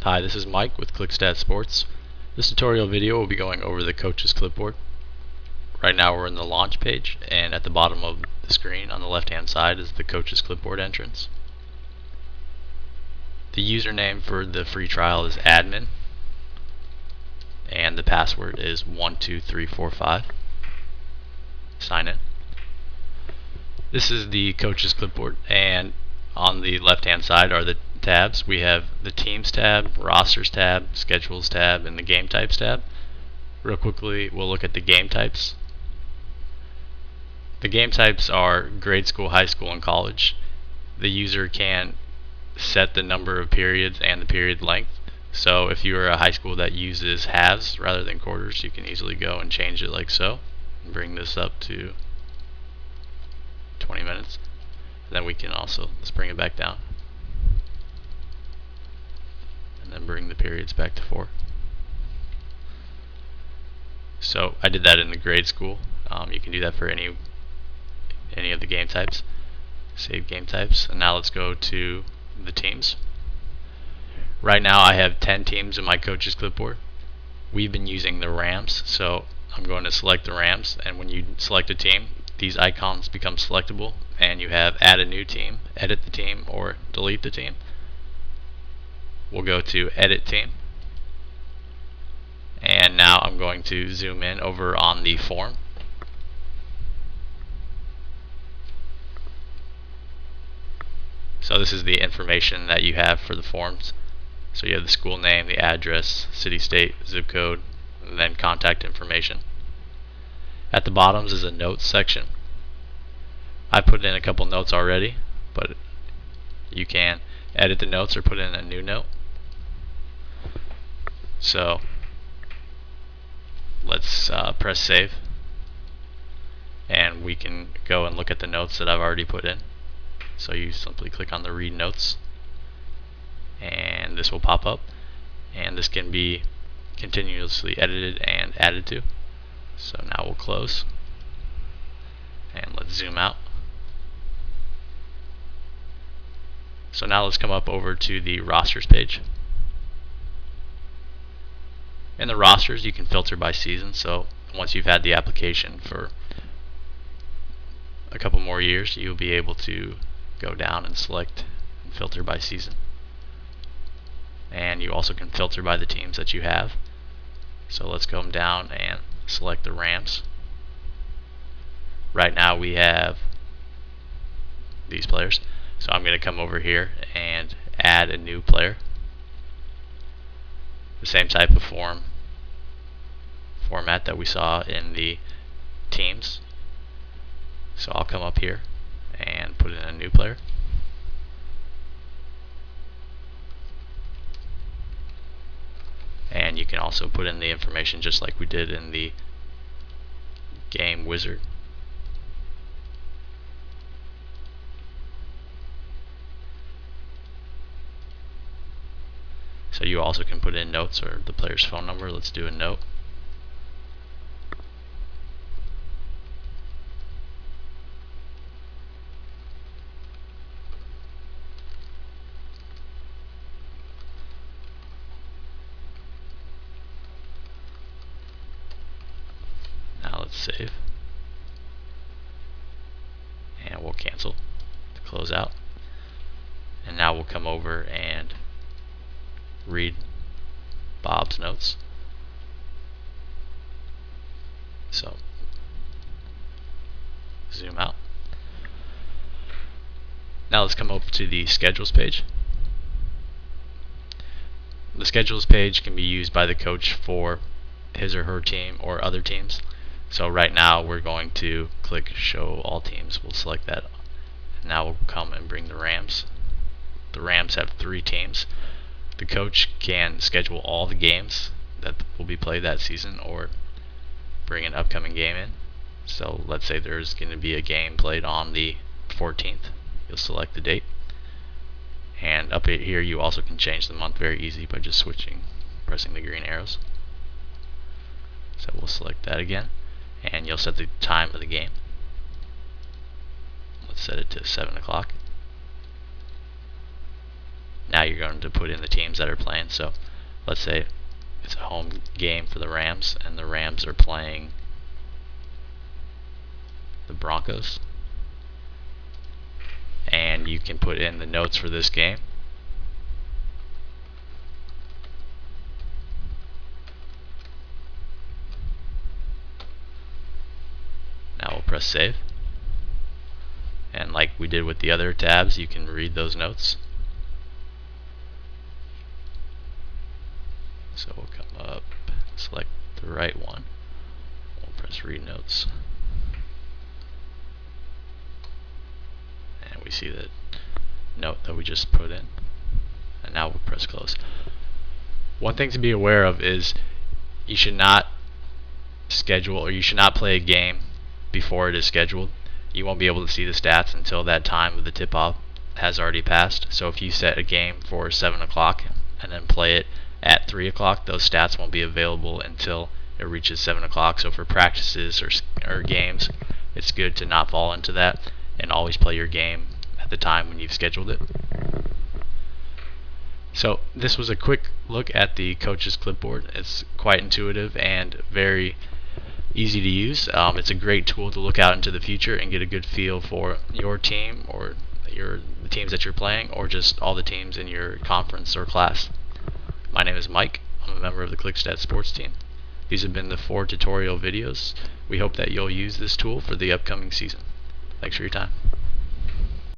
Hi, this is Mike with ClickStats Sports. This tutorial video will be going over the coach's clipboard. Right now we're in the launch page, and at the bottom of the screen on the left hand side is the coach's clipboard entrance. The username for the free trial is admin, and the password is 12345. Sign in. This is the coach's clipboard, and on the left hand side are the tabs. We have the Teams tab, Rosters tab, Schedules tab, and the Game Types tab. Real quickly, we'll look at the game types. The game types are grade school, high school, and college. The user can set the number of periods and the period length. So if you are a high school that uses halves rather than quarters, you can easily go and change it like so and bring this up to 20 minutes. Then we can also, let's bring it back down, and then bring the periods back to 4. So I did that in the grade school. You can do that for any of the game types. Save game types, and now let's go to the teams. Right now I have 10 teams in my coach's clipboard. We've been using the Rams, so I'm going to select the Rams, and when you select a team, these icons become selectable, and you have add a new team, edit the team, or delete the team. We'll go to edit team, and now I'm going to zoom in over on the form. So this is the information that you have for the forms. So you have the school name, the address, city, state, zip code, and then contact information. At the bottom is a notes section. I put in a couple notes already, but you can edit the notes or put in a new note. So let's press save, and we can go and look at the notes that I've already put in. So you simply click on the read notes, and this will pop up, and this can be continuously edited and added to. So now we'll close, and let's zoom out. So now let's come up over to the rosters page. In the rosters you can filter by season, so once you've had the application for a couple more years, you'll be able to go down and select and filter by season. And you also can filter by the teams that you have. So let's go down and select the Rams. Right now we have these players, so I'm going to come over here and add a new player. The same type of format that we saw in the teams. So I'll come up here and put in a new player. And you can also put in the information just like we did in the game wizard. So you also can put in notes or the player's phone number. Let's do a note. Now let's save, and we'll cancel to close out. And now we'll come over and read Bob's notes. So zoom out. Now let's come over to the schedules page. The schedules page can be used by the coach for his or her team or other teams. So right now we're going to click show all teams. We'll select that. Now we'll come and bring the Rams. The Rams have 3 teams. The coach can schedule all the games that will be played that season or bring an upcoming game in. So let's say there's going to be a game played on the 14th. You'll select the date. And up here you also can change the month very easy by just pressing the green arrows. So we'll select that again, and you'll set the time of the game. Let's set it to 7 o'clock. Now you're going to put in the teams that are playing. So let's say it's a home game for the Rams, and the Rams are playing the Broncos. And you can put in the notes for this game. Now we'll press save. And like we did with the other tabs, you can read those notes. So we'll come up, select the right one. We'll press read notes. And we see the note that we just put in. And now we'll press close. One thing to be aware of is you should not schedule, or you should not play a game before it is scheduled. You won't be able to see the stats until that time of the tip-off has already passed. So if you set a game for 7 o'clock and then play it at 3 o'clock, those stats won't be available until it reaches 7 o'clock. So for practices or games, it's good to not fall into that and always play your game at the time when you've scheduled it. So this was a quick look at the coach's clipboard. It's quite intuitive and very easy to use. It's a great tool to look out into the future and get a good feel for your team or the teams that you're playing, or just all the teams in your conference or class. My name is Mike. I'm a member of the ClickStats sports team. These have been the 4 tutorial videos. We hope that you'll use this tool for the upcoming season. Thanks for your time.